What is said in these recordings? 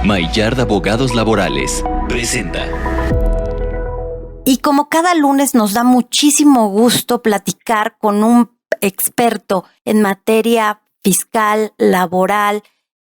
Maillard Abogados Laborales presenta. Y como cada lunes nos da muchísimo gusto platicar con un experto en materia fiscal, laboral.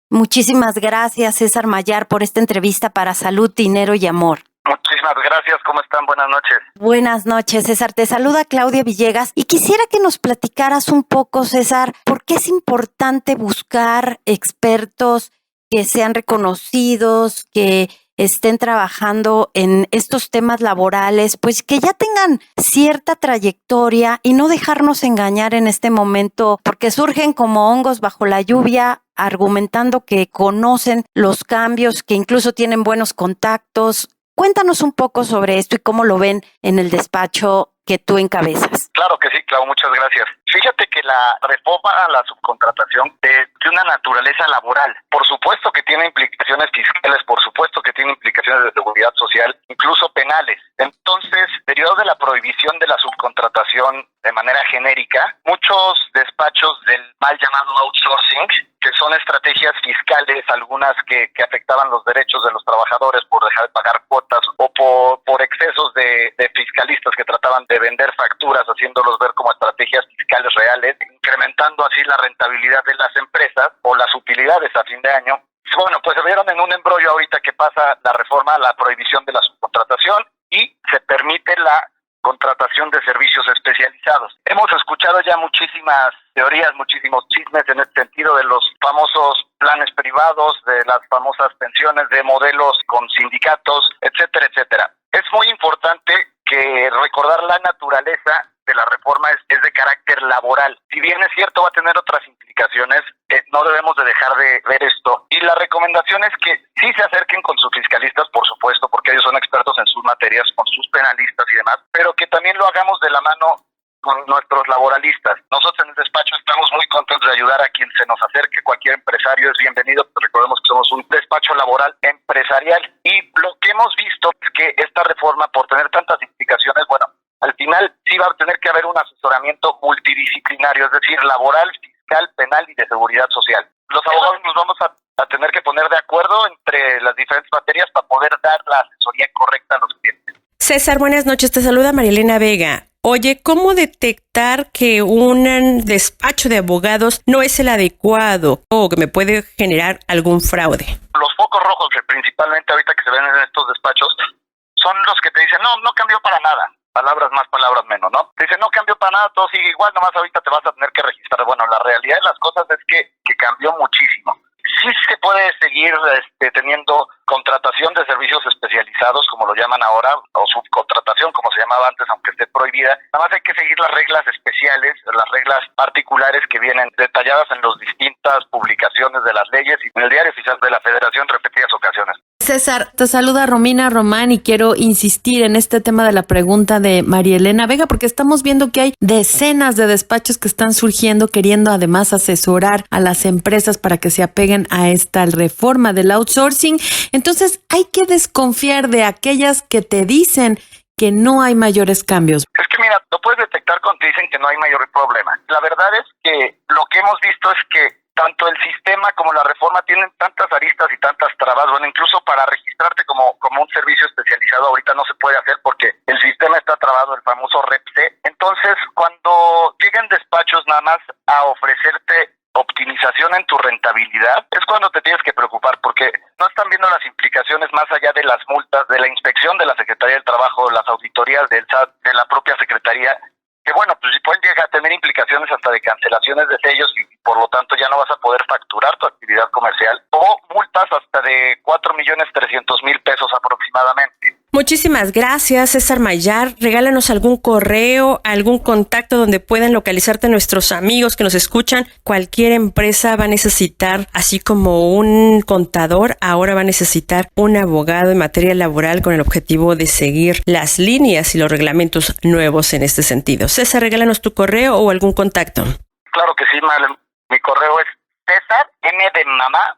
Muchísimas gracias, César Maillard, por esta entrevista para Salud, Dinero y Amor. Muchísimas gracias, ¿cómo están? Buenas noches. Buenas noches, César. Te saluda Claudia Villegas y quisiera que nos platicaras un poco, César, por qué es importante buscar expertos que sean reconocidos, que estén trabajando en estos temas laborales, pues que ya tengan cierta trayectoria y no dejarnos engañar en este momento, porque surgen como hongos bajo la lluvia, argumentando que conocen los cambios, que incluso tienen buenos contactos. Cuéntanos un poco sobre esto y cómo lo ven en el despacho que tú encabezas. Claro que sí, Clau, muchas gracias. Fíjate que la reforma a la subcontratación es de una naturaleza laboral. Por supuesto que tiene implicaciones fiscales, por supuesto que tiene implicaciones de seguridad social, incluso penales. Entonces, derivado de la prohibición de la subcontratación de manera genérica, muchos despachos del mal llamado outsourcing, que son estrategias fiscales, algunas que afectaban los derechos de los trabajadores por dejar de pagar cuotas o por excesos de fiscalistas que trataban de vender facturas, haciéndolos ver como estrategias fiscales reales, incrementando así la rentabilidad de las empresas o las utilidades a fin de año. Bueno, pues se vieron en un embrollo ahorita que pasa la reforma a la prohibición de la subcontratación y se permite la contratación de servicios especializados. Hemos escuchado ya muchísimas teorías, muchísimos chismes en este sentido de los famosos planes privados, de las famosas pensiones, de modelos con sindicatos, etcétera, etcétera. Es muy importante que recordar la naturaleza de la reforma es de carácter laboral. Si bien es cierto, va a tener otras implicaciones, no debemos de dejar de ver esto. Y la recomendación es que sí se acerquen con sus fiscalistas, por supuesto, porque ellos son expertos en sus materias, con sus penalistas y demás, pero que también lo hagamos de la mano con nuestros laboralistas. Nosotros en el despacho estamos muy contentos de ayudar a quien se nos acerque. Cualquier empresario es bienvenido. Recordemos que somos un despacho laboral empresarial. Y lo que hemos visto es que esta reforma, por tener tantas implicaciones, bueno, al final sí va a tener que haber un asesoramiento multidisciplinario, es decir, laboral, fiscal, penal y de seguridad social. Los abogados nos vamos a tener que poner de acuerdo entre las diferentes materias para poder dar la asesoría correcta a los clientes. César, buenas noches. Te saluda Marielena Vega. Oye, ¿cómo detectar que un despacho de abogados no es el adecuado o que me puede generar algún fraude? Los focos rojos, que principalmente ahorita que se ven en estos despachos, son los que te dicen, no cambió para nada. Palabras más, palabras menos, ¿no? Te dicen, no cambió para nada, todo sigue igual, nomás ahorita te vas a tener que registrar. Bueno, la realidad de las cosas es que cambió muchísimo. Sí se puede seguir teniendo contratación de servicios especializados, como lo llaman ahora, o subcontratación, como se llamaba antes, aunque esté prohibida. Nada más hay que seguir las reglas especiales, las reglas particulares que vienen detalladas en las distintas publicaciones de las leyes y en el Diario Oficial de la Federación en repetidas ocasiones. César, te saluda Romina Román y quiero insistir en este tema de la pregunta de Marielena Vega, porque estamos viendo que hay decenas de despachos que están surgiendo queriendo además asesorar a las empresas para que se apeguen a esta reforma del outsourcing. Entonces hay que desconfiar de aquellas que te dicen que no hay mayores cambios. Es que mira, lo puedes detectar cuando te dicen que no hay mayor problema. La verdad es que lo que hemos visto es que tanto el sistema como la reforma tienen tantas aristas y tantas trabas. Bueno, incluso para registrarte como un servicio especializado ahorita no se puede hacer porque el sistema está trabado, el famoso REPC. Entonces, cuando lleguen despachos nada más a ofrecerte optimización en tu rentabilidad, es cuando te tienes que preocupar porque no están viendo las implicaciones más allá de las multas, de la inspección de la Secretaría del Trabajo, las auditorías del SAT, de la propia Secretaría, que bueno, pues si pueden llegar a tener implicaciones hasta de cancelaciones de sellos y por lo tanto ya no vas a poder facturar tu actividad comercial, o multas hasta de 4,300,000 pesos aproximadamente. Muchísimas gracias, César Maillard. Regálanos algún correo, algún contacto donde puedan localizarte nuestros amigos que nos escuchan. Cualquier empresa va a necesitar, así como un contador, ahora va a necesitar un abogado en materia laboral con el objetivo de seguir las líneas y los reglamentos nuevos en este sentido. César, regálanos tu correo o algún contacto. Claro que sí, mi correo es César, M de mamá,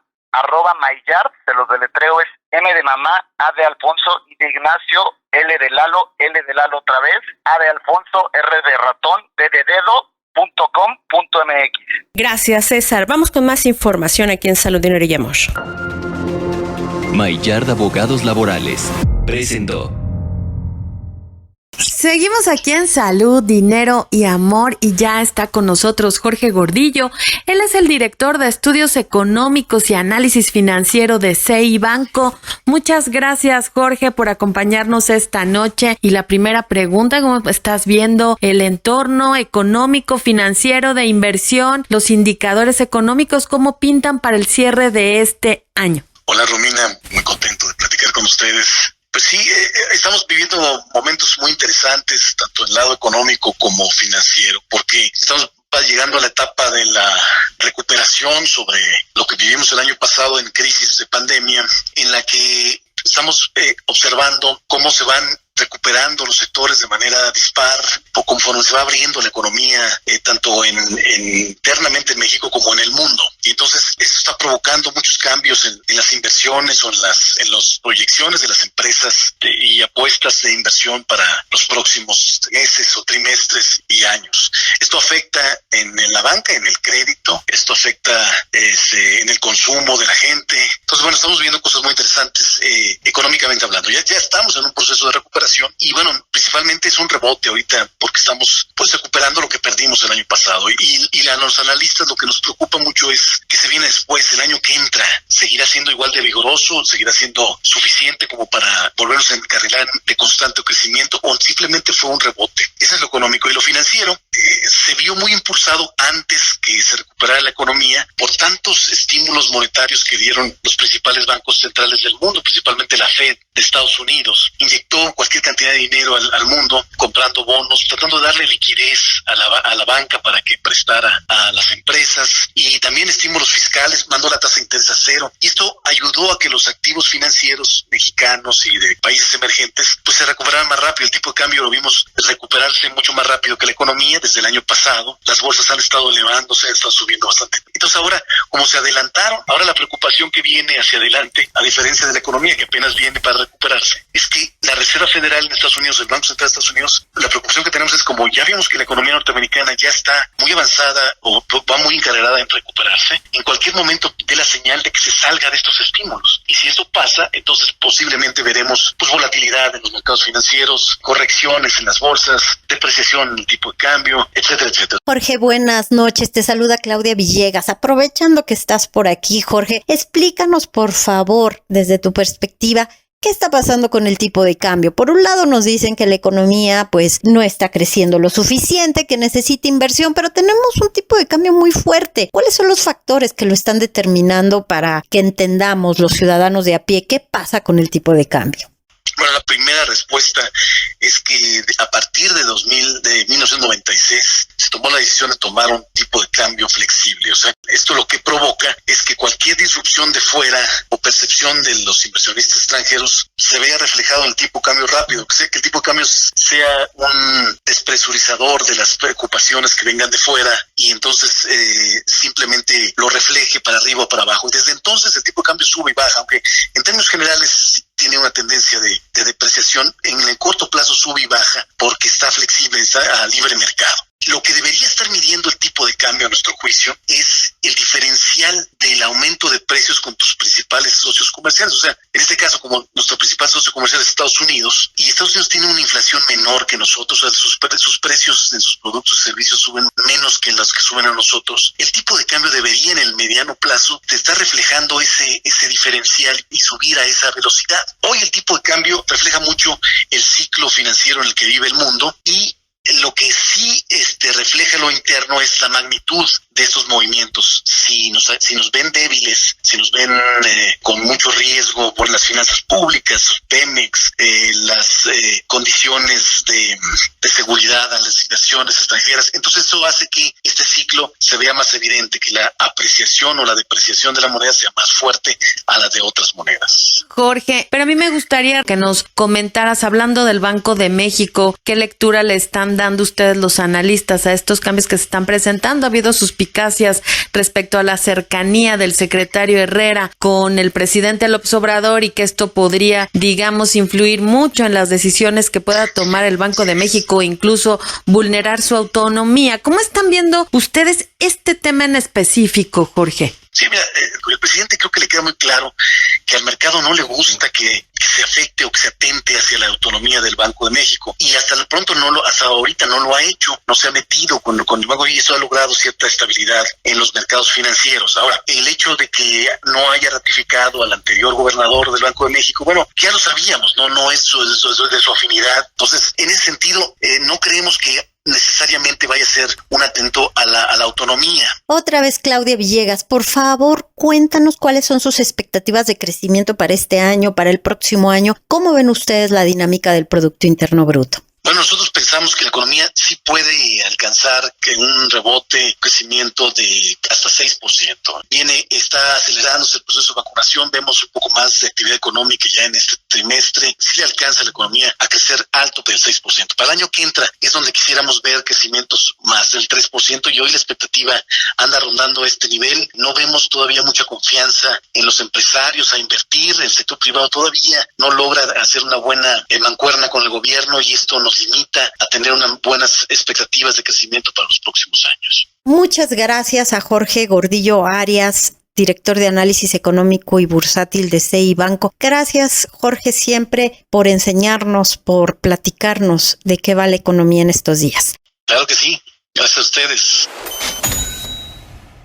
@Maillard, se los deletreo, es M de mamá, A de Alfonso, I de Ignacio, L de Lalo otra vez, A de Alfonso, R de ratón, D de dedo, .com.mx. Gracias, César. Vamos con más información aquí en Salud, Dinero y Amor. Maillard Abogados Laborales presentó. Seguimos aquí en Salud, Dinero y Amor y ya está con nosotros Jorge Gordillo. Él es el director de Estudios Económicos y Análisis Financiero de CI Banco. Muchas gracias, Jorge, por acompañarnos esta noche. Y la primera pregunta, ¿cómo estás viendo el entorno económico, financiero, de inversión, los indicadores económicos, cómo pintan para el cierre de este año? Hola, Romina, muy contento de platicar con ustedes. Pues sí, estamos viviendo momentos muy interesantes, tanto en el lado económico como financiero, porque estamos llegando a la etapa de la recuperación sobre lo que vivimos el año pasado en crisis de pandemia, en la que estamos observando cómo se van recuperando los sectores de manera dispar, o conforme se va abriendo la economía, tanto internamente en México como en el mundo. Y entonces esto está provocando muchos cambios en las inversiones o en las proyecciones de las empresas y apuestas de inversión para los próximos meses o trimestres y años. Esto afecta en la banca, en el crédito, esto afecta en el consumo de la gente. Entonces, bueno, estamos viendo cosas muy interesantes económicamente hablando. Ya estamos en un proceso de recuperación y bueno, principalmente es un rebote ahorita porque estamos pues recuperando lo que perdimos el año pasado y a los analistas lo que nos preocupa mucho es que se viene después, el año que entra, seguirá siendo igual de vigoroso, seguirá siendo suficiente como para volvernos a encarrilar de constante crecimiento o simplemente fue un rebote. Eso es lo económico. Y lo financiero se vio muy impulsado antes que se recuperara la economía por tantos estímulos monetarios que dieron los principales bancos centrales del mundo, principalmente la Fed de Estados Unidos. Inyectó cualquier cantidad de dinero al mundo comprando bonos, tratando de darle liquidez a la banca para que prestara a las empresas y también estímulos fiscales, mandó la tasa de interés a cero y esto ayudó a que los activos financieros mexicanos y de países emergentes pues se recuperaran más rápido. El tipo de cambio lo vimos recuperarse mucho más rápido que la economía desde el año pasado. Las bolsas han estado elevándose, han estado subiendo bastante. Entonces ahora, como se adelantaron, ahora la preocupación que viene hacia adelante, a diferencia de la economía que apenas viene para recuperarse, es que la Reserva Federal en Estados Unidos, el Banco Central de Estados Unidos, la preocupación que tenemos es como ya vimos que la economía norteamericana ya está muy avanzada o va muy encarrerada en recuperarse, en cualquier momento dé la señal de que se salga de estos estímulos. Y si eso pasa, entonces posiblemente veremos pues volatilidad en los mercados financieros, correcciones en las bolsas, depreciación en el tipo de cambio, etcétera, etcétera. Jorge, buenas noches. Te saluda Claudia Villegas. Aprovechando que estás por aquí, Jorge, explícanos por favor, desde tu perspectiva, ¿qué está pasando con el tipo de cambio? Por un lado nos dicen que la economía pues no está creciendo lo suficiente, que necesita inversión, pero tenemos un tipo de cambio muy fuerte. ¿Cuáles son los factores que lo están determinando para que entendamos los ciudadanos de a pie qué pasa con el tipo de cambio? Bueno, la primera respuesta es que a partir de 1996 se tomó la decisión de tomar un tipo de cambio flexible. O sea, esto lo que provoca es que cualquier disrupción de fuera o percepción de los inversionistas extranjeros se vea reflejado en el tipo de cambio rápido, que el tipo de cambio sea un despresurizador de las preocupaciones que vengan de fuera y entonces simplemente lo refleje para arriba o para abajo. Y desde entonces el tipo de cambio sube y baja, aunque en términos generales tiene una tendencia de depreciación, en el corto plazo sube y baja porque está flexible, está a libre mercado. Lo que debería estar midiendo el tipo de cambio a nuestro juicio es el diferencial del aumento de precios con tus principales socios comerciales. O sea, en este caso, como nuestro principal socio comercial es Estados Unidos, y Estados Unidos tiene una inflación menor que nosotros, o sea, sus precios en sus productos y servicios suben menos que los que suben a nosotros. El tipo de cambio debería en el mediano plazo estar reflejando ese diferencial y subir a esa velocidad. Hoy el tipo de cambio refleja mucho el ciclo financiero en el que vive el mundo y lo que sí refleja lo interno es la magnitud de estos movimientos. Si nos ven débiles, si nos ven con mucho riesgo por las finanzas públicas, Pemex, las condiciones de seguridad a las inversiones extranjeras, entonces eso hace que este ciclo se vea más evidente, que la apreciación o la depreciación de la moneda sea más fuerte a la de otras monedas. Jorge, pero a mí me gustaría que nos comentaras, hablando del Banco de México, ¿qué lectura le están dando ustedes los analistas a estos cambios que se están presentando? Ha habido suspicacias respecto a la cercanía del secretario Herrera con el presidente López Obrador y que esto podría, digamos, influir mucho en las decisiones que pueda tomar el Banco de México, incluso vulnerar su autonomía. ¿Cómo están viendo ustedes este tema en específico, Jorge? Sí, mira, el presidente creo que le queda muy claro que al mercado no le gusta que se afecte o que se atente hacia la autonomía del Banco de México, y hasta ahorita no lo ha hecho, no se ha metido con el banco, y eso ha logrado cierta estabilidad en los mercados financieros. Ahora, el hecho de que no haya ratificado al anterior gobernador del Banco de México, bueno, ya lo sabíamos, no es de su afinidad. Entonces, en ese sentido, no creemos que necesariamente vaya a ser un atento a la autonomía. Otra vez, Claudia Villegas, por favor, cuéntanos cuáles son sus expectativas de crecimiento para este año, para el próximo año. ¿Cómo ven ustedes la dinámica del Producto Interno Bruto? Bueno, nosotros pensamos que la economía sí puede alcanzar un rebote, crecimiento de hasta 6%. Está acelerándose el proceso de vacunación, vemos un poco más de actividad económica ya en este trimestre. Sí le alcanza a la economía a crecer alto del 6%. Para el año que entra es donde quisiéramos ver crecimientos más del 3%, y hoy la expectativa anda rondando este nivel. No vemos todavía mucha confianza en los empresarios a invertir. El sector privado todavía no logra hacer una buena mancuerna con el gobierno, y esto nos limita a tener unas buenas expectativas de crecimiento para los próximos años. Muchas gracias a Jorge Gordillo Arias, director de análisis económico y bursátil de CI Banco. Gracias, Jorge, siempre por enseñarnos, por platicarnos de qué va la economía en estos días. Claro que sí. Gracias a ustedes.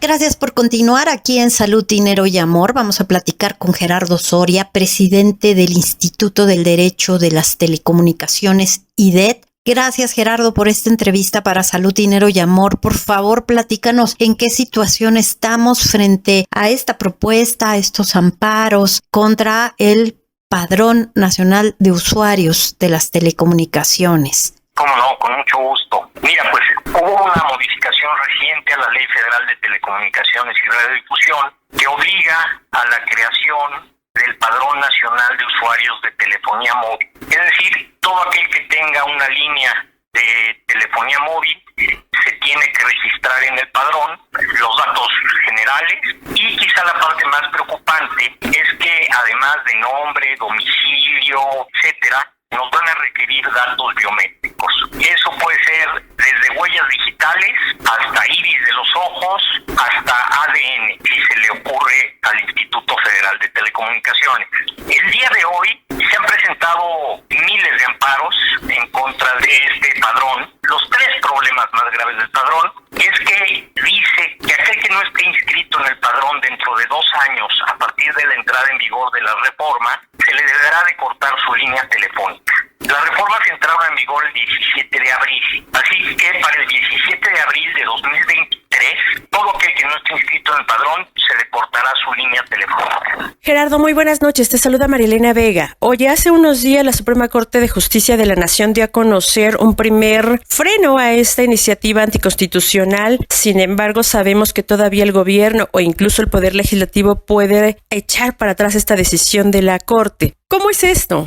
Gracias por continuar aquí en Salud, Dinero y Amor. Vamos a platicar con Gerardo Soria, presidente del Instituto del Derecho de las Telecomunicaciones, IDET. Gracias, Gerardo, por esta entrevista para Salud, Dinero y Amor. Por favor, platícanos en qué situación estamos frente a esta propuesta, a estos amparos contra el Padrón Nacional de Usuarios de las Telecomunicaciones. Cómo no, con mucho gusto. Mira, pues hubo una modificación reciente a la Ley Federal de Telecomunicaciones y Radiodifusión que obliga a la creación del Padrón Nacional de Usuarios de Telefonía Móvil. Es decir, todo aquel que tenga una línea de telefonía móvil se tiene que registrar en el padrón los datos generales, y quizá la parte más preocupante es que además de nombre, domicilio, etcétera, nos van a requerir datos biométricos. Eso puede ser desde huellas digitales hasta iris de los ojos, hasta ADN, si se le ocurre al Instituto Federal de Telecomunicaciones. El día de hoy se han presentado miles de amparos en contra de este padrón. Los tres problemas más graves del padrón es que dice que aquel que no esté inscrito en el padrón dentro de 2 años a partir de la entrada en vigor de la reforma, se le deberá de cortar su línea telefónica. Las reformas entraron en vigor el 17 de abril, así que para el 17 de abril de 2023, todo aquel que no esté inscrito en el padrón se le cortará su línea telefónica. Gerardo, muy buenas noches. Te saluda Marielena Vega. Oye, hace unos días la Suprema Corte de Justicia de la Nación dio a conocer un primer freno a esta iniciativa anticonstitucional. Sin embargo, sabemos que todavía el gobierno o incluso el Poder Legislativo puede echar para atrás esta decisión de la Corte. ¿Cómo es esto?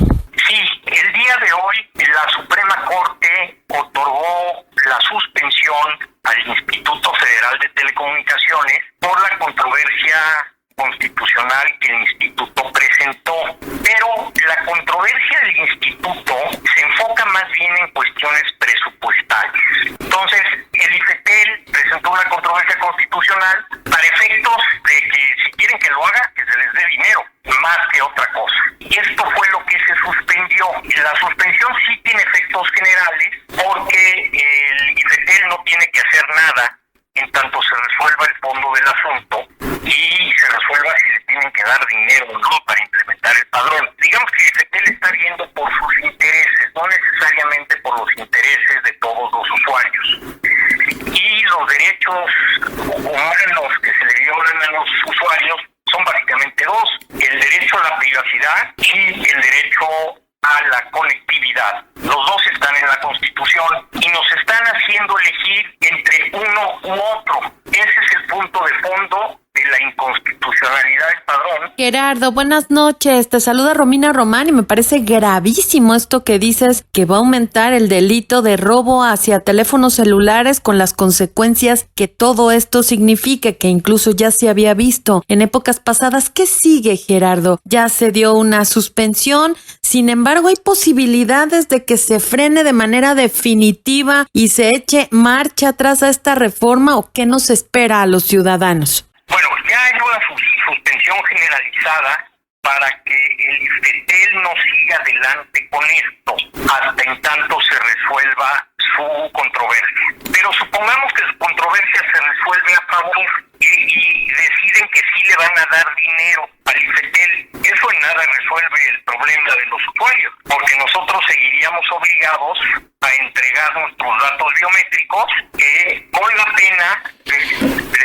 Sí, el día de hoy la Suprema Corte otorgó la suspensión al Instituto Federal de Telecomunicaciones por la controversia constitucional que el instituto presentó. Pero la controversia del instituto se enfoca más bien en cuestiones presupuestales. Entonces, el IFETEL presentó una controversia constitucional para efectos de que si quieren que lo haga, que se les dé dinero, más que otra cosa. Y esto fue lo que se suspendió. La suspensión sí tiene efectos generales porque el IFETEL no tiene que hacer nada en tanto se resuelva el fondo del asunto y se resuelva si le tienen que dar dinero o no para implementar el padrón. Digamos que el IFETEL está viendo por sus intereses, no necesariamente por los intereses de todos los usuarios. Y los derechos humanos que se le violan a los usuarios son básicamente dos: el derecho a la privacidad y el derecho a la conectividad. Los dos están en la Constitución y nos están haciendo elegir entre uno u otro. Ese es el punto de fondo de la inconstitucionalidad del padrón. Gerardo, buenas noches. Te saluda Romina Román y me parece gravísimo esto que dices, que va a aumentar el delito de robo hacia teléfonos celulares con las consecuencias que todo esto significa, que incluso ya se había visto en épocas pasadas. ¿Qué sigue, Gerardo? Ya se dio una suspensión, sin embargo, ¿hay posibilidades de que se frene de manera definitiva y se eche marcha atrás a esta reforma, o qué nos espera a los ciudadanos? Bueno, ya hay una suspensión generalizada para que el IFETEL no siga adelante con esto hasta en tanto se resuelva su controversia. Pero supongamos que su controversia se resuelve a favor y deciden que sí le van a dar dinero al IFETEL. Eso en nada resuelve el problema de los usuarios, porque nosotros seguiríamos obligados a entregar nuestros datos biométricos con la pena de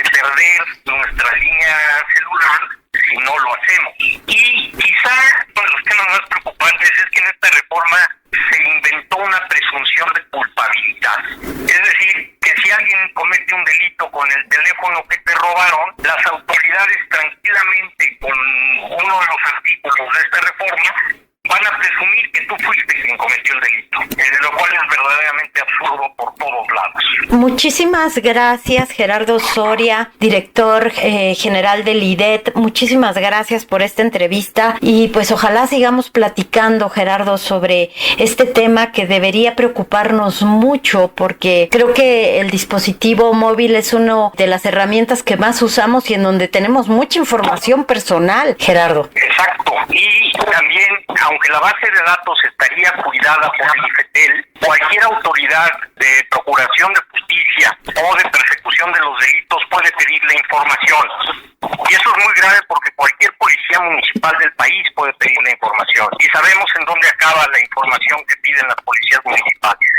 perder nuestra línea celular si no lo hacemos. Y quizá uno de los temas más preocupantes es que en esta reforma se inventó una presunción de culpabilidad. Es decir, que si alguien comete un delito con el teléfono que te robaron, las autoridades tranquilamente con uno de los artículos de esta reforma van a presumir que tú fuiste quien cometió el delito, lo cual es verdaderamente absurdo por todos lados. Muchísimas gracias, Gerardo Soria, director general del IDET. Muchísimas gracias por esta entrevista y pues ojalá sigamos platicando, Gerardo, sobre este tema que debería preocuparnos mucho, porque creo que el dispositivo móvil es una de las herramientas que más usamos y en donde tenemos mucha información personal, Gerardo. Exacto, y también, aunque la base de datos estaría cuidada por el IFETEL, cualquier autoridad de procuración de justicia o de persecución de los delitos puede pedirle información. Y eso es muy grave porque cualquier policía municipal del país puede pedir la información. Y sabemos en dónde acaba la información que piden las policías municipales.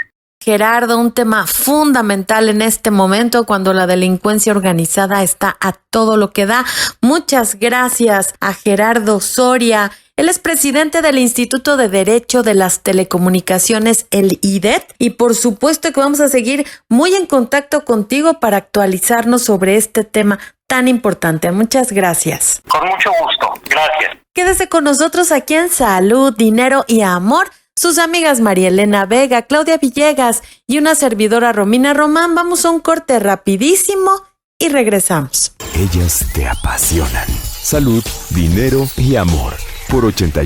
Gerardo, un tema fundamental en este momento cuando la delincuencia organizada está a todo lo que da. Muchas gracias a Gerardo Soria. Él es presidente del Instituto de Derecho de las Telecomunicaciones, el IDET, y por supuesto que vamos a seguir muy en contacto contigo para actualizarnos sobre este tema tan importante. Muchas gracias. Con mucho gusto. Gracias. Quédese con nosotros aquí en Salud, Dinero y Amor. Sus amigas Marielena Vega, Claudia Villegas y una servidora Romina Román. Vamos a un corte rapidísimo y regresamos. Ellas te apasionan. Salud, dinero y amor. Por 80.